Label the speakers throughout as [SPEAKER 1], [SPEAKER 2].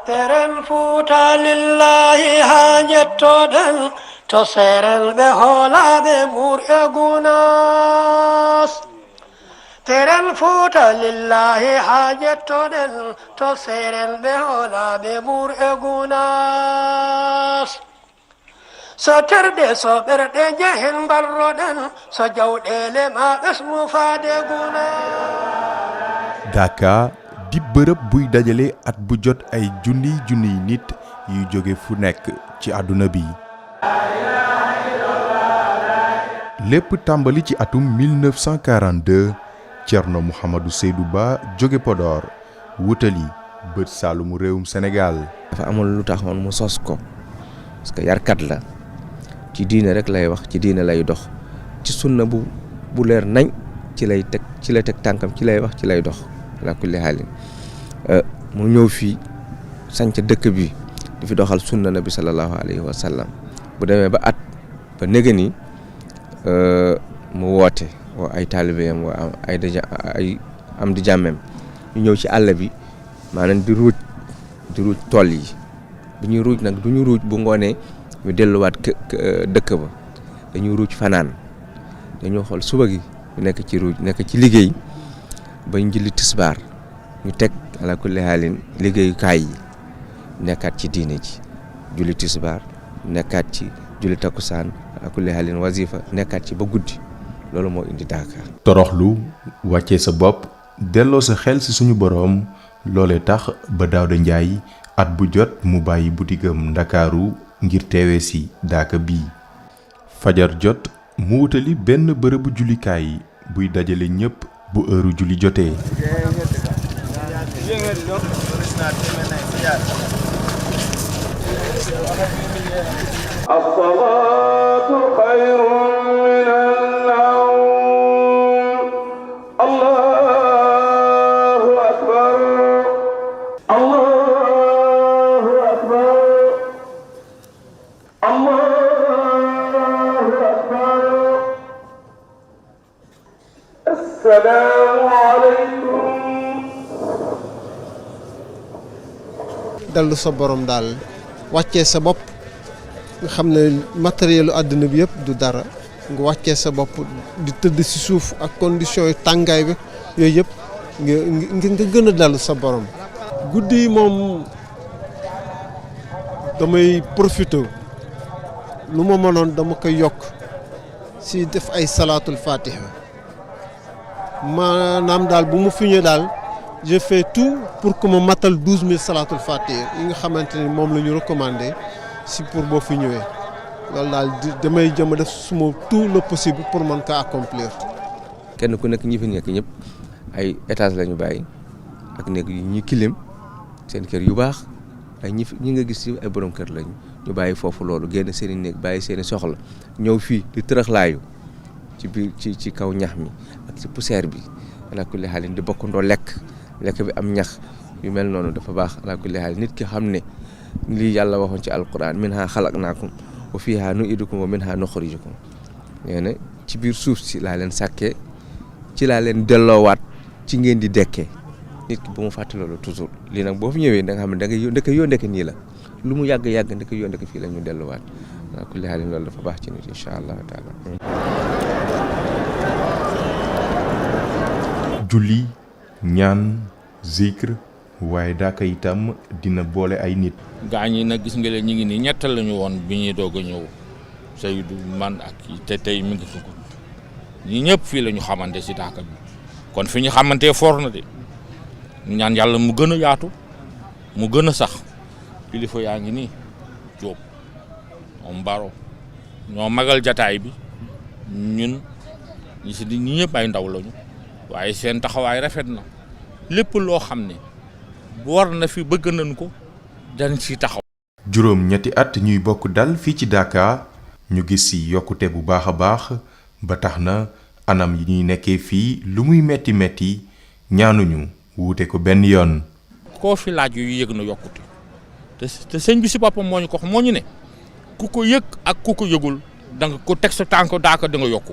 [SPEAKER 1] Teren fuuta lillahi ha jettoɗen to seren ɓe hoolaɓe ɓurɓe gunas. Teren fuuta lillahi ha jettoɗen to seren ɓe hoolaɓe ɓurɓe gunas. So terɗe so ɓerɗe jehen balroɗen so jawɗele ma ɓesmu faade gunas.
[SPEAKER 2] Daaka di bërëb buy dajale at bu jot ay junniy nit yu jóge fu nekk ci àdduna bi. lépp tàmbali ci atum 1942 Thierno Mouhamadou Seydou Ba jóge Podor wutali bët saalumu réewum Sénégal.
[SPEAKER 3] dafa amul lu taxoon mu sos ko parce que yarkat la ci diine rek lay wax ci diine lay dox ci sunna bu leer nañ ci lay teg tànkam ci lay wax ci lay dox. ala kulli haalin mu ñëw fii sanc dëkk bi di fi doxal sunna nabi sallallahu alayhi wa sallam bu demee ba at ba néga ni mu woote woo ay taalibeem woo ay am di jàmmeem ñu ñëw ci àll bi maanaam di ruuj tool yi bu ñuy ruuj nag du ñu ruuj bu ngoonee ñu delluwaat dëkk ba dañuy ruuj fanaan dañoo xool suba gi ñu nekk ci ruuj nekk ci liggéey bañ julli tisbaar ñu teg ala kulli haalin liggéeyukaay yi nekkaat ci diine ji julli tisbaar nekkaat ci julli takkusaan ala kulli haalin wazifa nekkaat ci ba guddi loolu moo indi Daaka.
[SPEAKER 2] toroxlu wàccee sa bopp delloo sa xel ci suñu boroom loolee tax ba Daouda Ndiaye at bu jot mu bàyyi butigam Ndakaaru ngir teewee ci Daaka bii fajar jot mu wutali benn bërëbu jullikaay buy dajale ñépp bu heure julli jotee.
[SPEAKER 4] as-salaatu xayrun minan nawm. Allahu akbar. Allahu akbar. Allahu akbar. Assalaamu aleykum.
[SPEAKER 5] dellu sa borom daal wàccee sa bopp nga xam ne matérielu àdduna bi yëpp du dara nga wàccee sa bopp di tëdd ci suuf ak conditions yu tàngaay bi yooyu yëpp nga gën a dellu sa borom. guddi yi moom damay profité lu ma mënoon dama koy yokk ci def ay salaatul fatiha maanaam daal bu mu fi ñëwee daal. je fais tout pour que ma matal 12000 salaatul fatiha yi nga xamante ni moom la ñu recommandé si pour boo fi ñëwee loolu daal damay jëm a def suma tout le possible pour mën ko accomplir.
[SPEAKER 3] kenn ku nekk ñi fi nekk ñëpp ay étage la ñu bàyyi ak nekk yu ñu kilim seen kër yu baax ay ñi nga gis ci ay borom kër lañu ñu bàyyi foofu loolu génn seen i néeg bàyyi seen i soxla ñëw fii di tërëxlaayu ci biir ci kaw ñax mi ak ci poussière bi ala kulli xaalin di bokkandoo lekk bi am ñax yu mel noonu dafa baax ala kulli haal nit ki xam ne lii yàlla waxoon ci alquran minha xalaqnaakum wa fiha nu'idukum wa minha nuxrijukum nee na ci biir suuf si laa leen sàkkee ci laa leen delloowaat ci ngeen di dekkee nit ki bu mu fàtte loolu toujours lii nag boo fi ñëwee da nga xam ne da ngay ndeke nii la lu mu yàgg ndeke fii la ñu delluwaat ala kulli haal loolu dafa baax ci nit incha allah taala.
[SPEAKER 2] julli ñaan zikr waaye Daaka itam dina boole ay nit.
[SPEAKER 6] gaañ yi nag gis nga leen ñu ngi nii ñett lañu woon bi ñuy doog a ñëw Seydou man ak te tey mi ngi fi ko ñi ñëpp fii la ñu xamante si Daaka bi kon fi ñu xamantee for na de ñaan yàlla mu gën a yaatu mu gën a sax kilifa yaa ngi nii Jóob moom Baro ñoo magal jataay bi ñun ñi si ñi ñëpp ay ndaw lañu. waaye seen taxawaay rafet na lépp loo xam ne war na fi bëgg nañ ko dañ ci taxaw.
[SPEAKER 2] juróom ñetti at ñuy bokk dal fii ci Daaka ñu gis ci yokkute bu baax a baax ba tax na anam yi ñuy nekkee fii lu muy metti ñaanuñu wuute ko benn yoon.
[SPEAKER 6] koo fi laaj yu yëg na yokkute te sëñ bi si boppam moo ñu ko wax moo ñu ne ku ko yëg ak ku ko yëgul da nga ko teg sa tànk daaka da nga yokku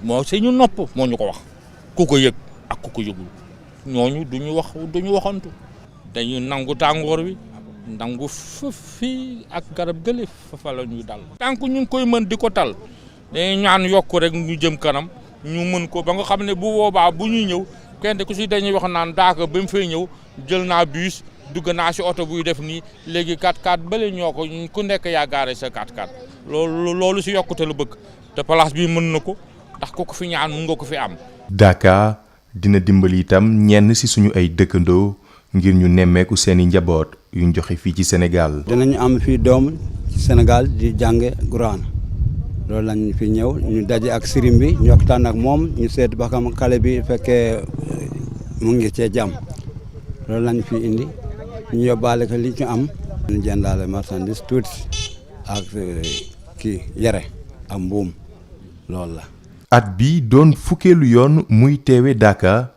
[SPEAKER 6] moo si ñu nopp moo ñu ko wax ku ko yëg ak ku ko yëgul ñooñu duñu waxantu dañuy nangu tàngoor wi nangu fii ak garab gële fa la ñuy dal tànk ñu ngi koy mën di ko tal dañuy ñaan yokku rek ñu jëm kanam ñu mën ko ba nga xam ne bu boobaa bu ñuy ñëw kenn ku si dañuy wax naan daaka ba mu fay ñëw jël naa bus dugg naa si oto buy def nii léegi 4x4 bële ñoo ko ku nekk yaa gaare sa 4x4 loolu si yokkute la bëgg te place bi mën na ko ndax ku ko fi ñaan mun nga ko fi am.
[SPEAKER 2] Daaka dina dimbali itam ñenn ci suñu ay dëkkandoo ngir ñu nemmeeku seeni njaboot yuñ joxe fii ci Sénégal.
[SPEAKER 7] dinañu am fii doom ci Sénégal di jànge Quraan loolu lañ fi ñëw ñu daje ak sëriñ bi ñu waxtaan ak moom ñu seet ba xam xale bi fekkee mu ngi cee jàmm loolu lañ fi indi ñu yóbbaale ko li ñu am. ñu jëndaale marchandise tuuti ak kii yere ak mbuum loolu la.
[SPEAKER 2] at bi doon fukkeelu yoon muy teewe Daaka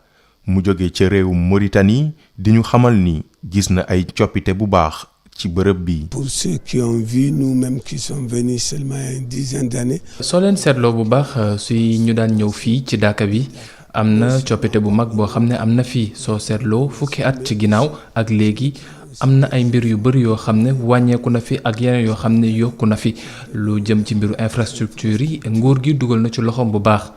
[SPEAKER 2] mu jóge ca réewum Mauritanie di ñu xamal ni gis na ay coppite bu baax ci bërëb bi.
[SPEAKER 8] Pour ceux qui ont vu nous-mêmes qui sont venus seulement il y a une dizaine d'années.
[SPEAKER 9] soo leen seetloo bu baax suy ñu daan ñëw fii ci Daaka bi am na coppite bu mag boo xam ne am na fii soo seetloo fukki at ci ginnaaw ak léegi am na ay mbir yu bëri yoo xam ne wàññeeku na fi ak yeneen yoo xam ne yokku na fi lu jëm ci mbiru infrastructure yi nguur gi dugal na ci loxoom bu baax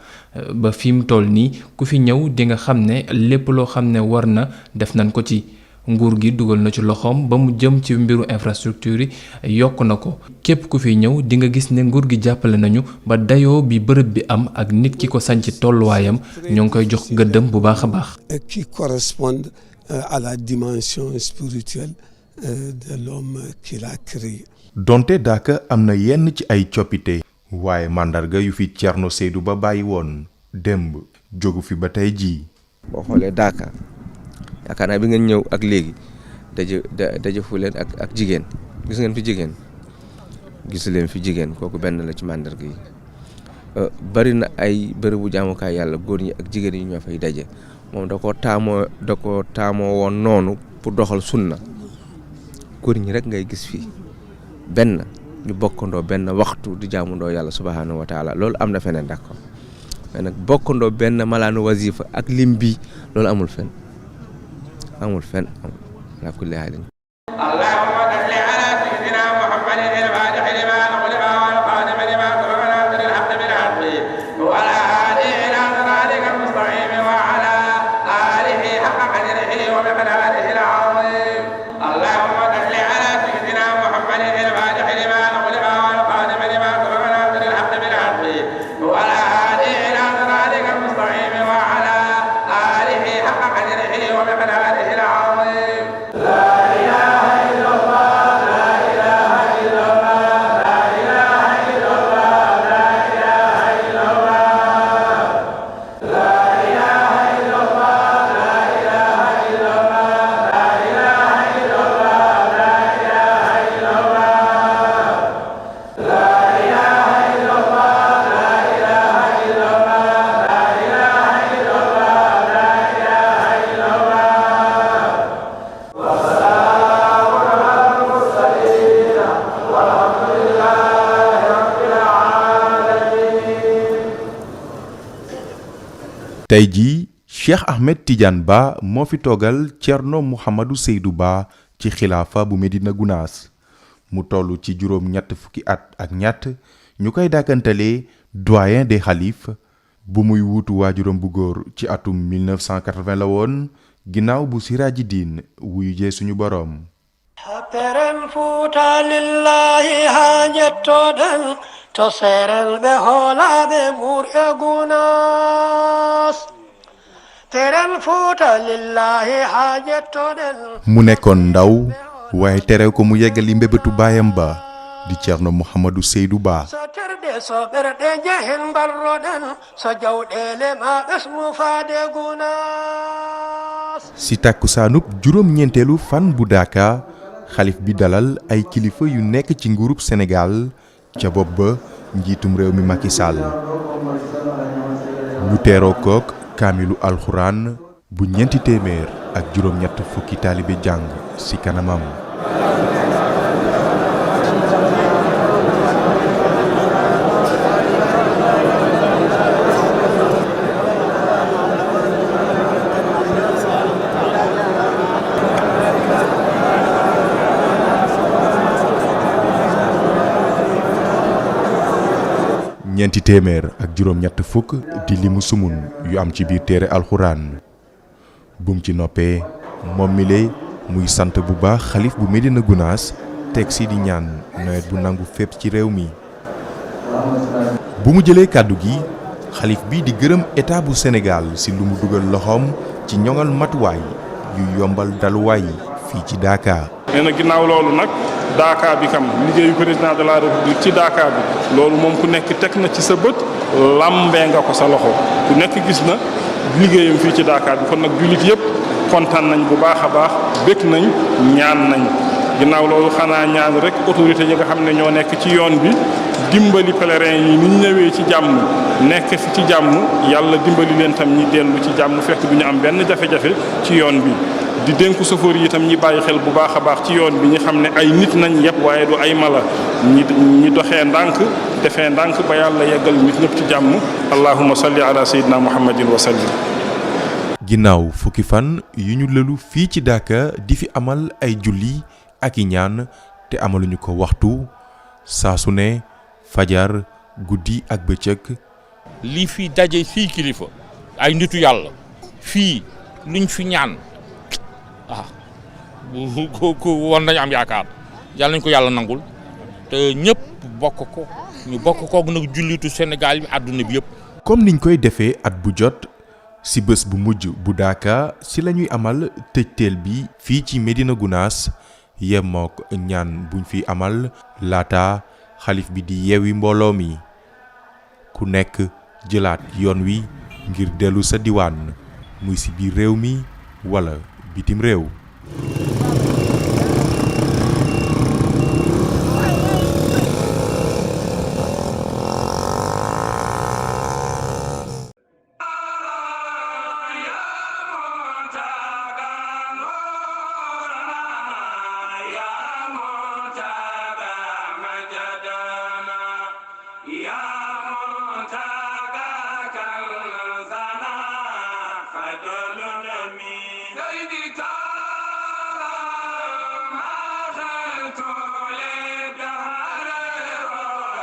[SPEAKER 9] ba fi mu toll nii ku fi ñëw di nga xam ne lépp loo xam ne war na def nañ ko ci nguur gi dugal na ci loxoom ba mu jëm ci mbiru infrastructure yi yokk na ko képp ku fi ñëw di nga gis ne nguur gi jàppale nañu ba dayoo bi bërëb bi am ak nit ki ko sanc tolluwaayam ñoo ngi koy jox gëddëm bu baax a baax.
[SPEAKER 8] Qui correspondent à la dimension spirituelle de l'homme qui l'a créé.
[SPEAKER 2] donte Daaka am na yenn ci ay coppite waaye màndarga yu fi Thierno Seydou Ba bàyyi woon démb jógu fi ba tey jii.
[SPEAKER 3] boo xoolee Daaka yaakaar naa bi ngeen ñëw ak léegi dajefu leen ak jigéen gis ngeen fi jigéen gisu leen fi jigéen kooku benn la ci màndarga yi bari na ay bërëbu jaamukaay yàlla góor ñi ak jigéen yi ñoo fay daje moom da ko taamoo woon noonu pour doxal sunna góor ñi rek ngay gis fii benn ñu bokkandoo benn waxtu di jaamundoo yàlla subhaanahu wa taala loolu am na feneen d'accord mais nag bokkandoo benn malaanu wasifa ak lim bi loolu amul fenn amul ala kulli haalin. Allahumma salli ala sayyidina Muhammadin al-faatihi limaa ughliqa wal khaatimi limaa sabaqa naasiril haqqi bil haqqi wa ala aalihi ilaa siraatika al-mustaqiim wa ala aalihi haqqa qadrihi wa miqdaarihi al-aziim. Allahumma salli ala sayyidina Muhammadin al-faatihi limaa ughliqa wal khaatimi limaa sabaqa naasiril haqqi bil haqqi wa ala aalihi ilaa siraatika al-mustaqiim wa ala aalihi haqqa qadrihi wa miqdaarihi al-aziim.
[SPEAKER 2] tey jii Cheikh Ahmed Tidiane Ba moo fi toogal Thierno Mouhamadou Seydou Ba ci xilaafa bu Médina Gounass mu toll ci juróom ñett fukki at ak ñett ñu koy dàkkantalee doyen des xalif bu muy wuutu waajuram bu góor ci atum 1980 la woon ginnaaw bu Siraaji Diin wuyu jee suñu boroom.
[SPEAKER 1] Peren Fuuta lillahi haajettoɗen to seerel ɓe hoolaɓe ɓurɓe Gounass. Peren Fuuta lillahi haajettoɗen.
[SPEAKER 2] mu nekkoon ndaw waaye terew ko mu yeggali mbébétu baayam ba di Thierno Mouhamadou Seydou Ba.
[SPEAKER 1] so terɗe so ɓerɗe jehen mbarroɗen so jawɗele ma ɓesmu faade Gounass.
[SPEAKER 2] si takkusaanub juróom-ñeenteelu fan bu Daaka xalif bi dalal ay kilifa yu nekk ci nguurub Sénégal ca bopp ba njiitum réew mi Macky Sall ñu teeroo kook kaamilu alxuraan bu 400 ak juróom-ñett fukki taalibe jàng ci kanamam. ñeenti téeméer ak juróom-ñett fukk di limu sumun yu am ci biir téere alxuraan bum ci noppee moom mi lay muy sant bu baax xalif bu Médina Gounass teg si di ñaan nawet bu nangu fépp ci réew mi. bu mu jëlee kàddu gi xalif bi di gërëm état bu Sénégal si lu mu dugal loxoom ci ñoŋal matuwaay yu yombal daluwaay fii ci Dakar.
[SPEAKER 10] nee na ginnaaw loolu nag Dakar bi kam liggéeyu président de la république ci Dakar bi loolu moom ku nekk teg na ci sa bët lambee nga ko sa loxo ku nekk gis na liggéeyam fii ci Dakar bi kon nag jullit yëpp kontaan nañ bu baax a baax bëgg nañ ñaan nañ ginnaaw loolu xanaa ñaan rek autorité yi nga xam ne ñoo nekk ci yoon bi dimbali pèlerin yi ni ñu ñëwee ci jàmm nekk fi ci jàmm yàlla dimbali leen tam ñi dellu ci jàmm fekk du ñu am benn jafe-jafe ci yoon bi di dénku chauffeur yi itam ñi bàyyi xel bu baax a baax ci yoon bi ñi xam ne ay nit nañ yëpp waaye du ay mala ñi doxee ndànk defee ndànk ba yàlla yeggal nit ñëpp ci jàmm allahumma salli ala sayyidina muhammadin wa sallim.
[SPEAKER 2] ginnaaw fukki fan yu ñu lëlu fii ci Dakar di fi amal ay julli ak i ñaan te amaluñu ko waxtu saa su ne fajar guddi ak bëccëg.
[SPEAKER 6] lii fii daje fii kilifa ay nitu yàlla fii luñ fi ñaan ko war nañu am yaakaar yàlla nañ ko yàlla nangul te ñëpp bokk ko ñu bokk koog nag jullitu Sénégal bi àdduna bi yëpp.
[SPEAKER 2] comme niñ koy defee at bu jot si bés bu mujj bu Dakar si la ñuy amal tëjteel bi fii ci Médina Gounass yemook ñaan buñ fi amal laata xalif bi di yeewi mbooloo mi ku nekk jëlaat yoon wi ngir dellu sa diwaan muy si biir réew mi wala bitim réew.
[SPEAKER 11] Yeah.